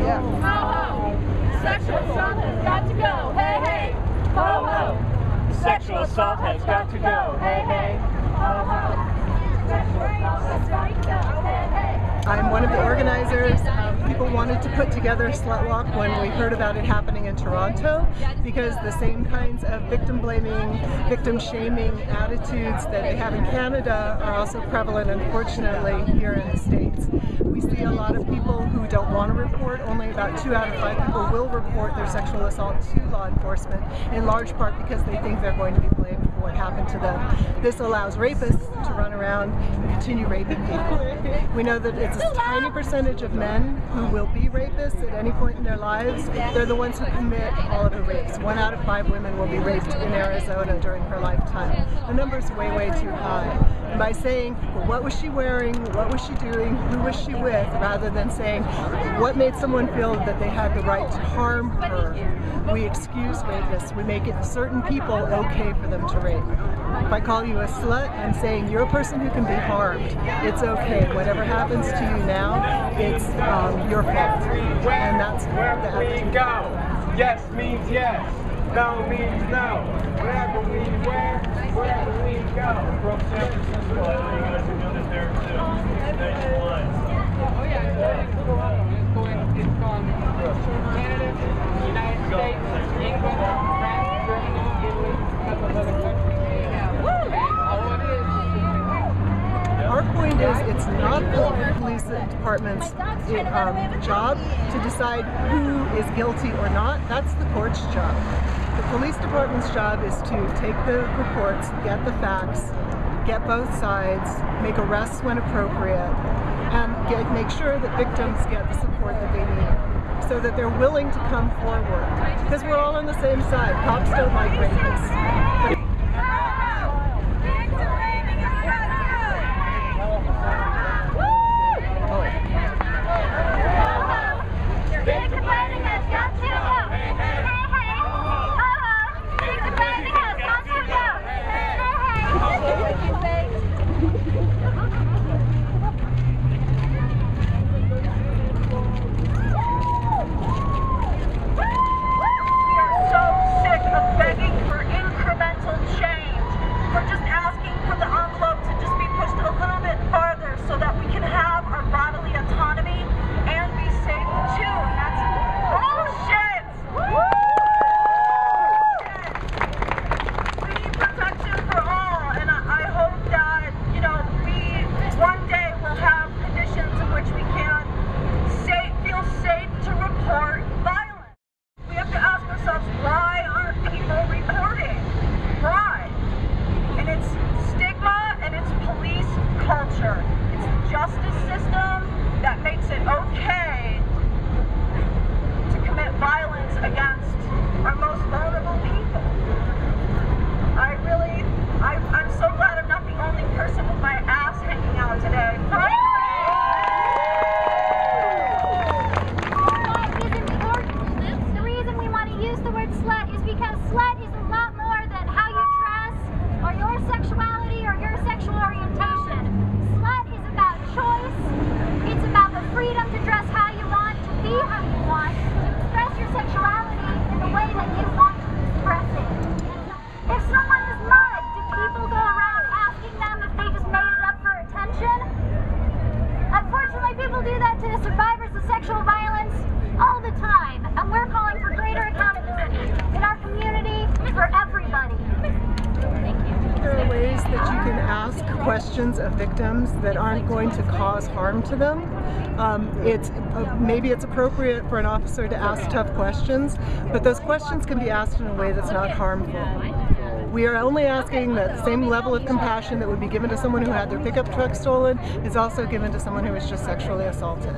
Yeah. Ho ho! Sexual assault has got to go. Hey hey! Ho ho! Sexual assault has got to go. Hey hey! Ho ho! Sexual assault has got to go. Hey hey! I'm one of the organizers. People wanted to put together Slut Walk when we heard about it happening in Toronto, because the same kinds of victim blaming, victim shaming attitudes that they have in Canada are also prevalent, unfortunately, here in the States. We see a lot of people who don't want to report. Only about 2 out of 5 people will report their sexual assault to law enforcement, in large part because they think they're going to be blamed for what happened to them. This allows rapists to run around and continue raping people. We know that it's a tiny percentage of men who will be rapists at any point in their lives. They're the ones who commit all of the rapes. 1 out of 5 women will be raped in Arizona during her lifetime. The number's way, way too high. And by saying, well, what was she wearing, what was she doing, who was she with, rather than saying, what made someone feel that they had the right to harm her, we excuse rapists. We make it certain people okay for them to rape. If I call you a slut, I'm saying you're a person who can be harmed. It's okay. Whatever happens to you now, it's your fault. And that's wherever we go. Yes means yes. No means no. Wherever we wear, wherever we go. From San Francisco. You guys know that there too. Nationwide. Oh yeah, it's gone Canada, United States, England, France, Germany, Italy, a couple of other countries. Our point is, it's not the police department's job to decide who is guilty or not. That's the court's job. The police department's job is to take the reports, get the facts, get both sides, make arrests when appropriate, and make sure that victims get the support that they need, so that they're willing to come forward. Because we're all on the same side. Cops don't like rapists. Questions of victims that aren't going to cause harm to them. Maybe it's appropriate for an officer to ask tough questions, but those questions can be asked in a way that's not harmful. We are only asking that the same level of compassion that would be given to someone who had their pickup truck stolen is also given to someone who was just sexually assaulted.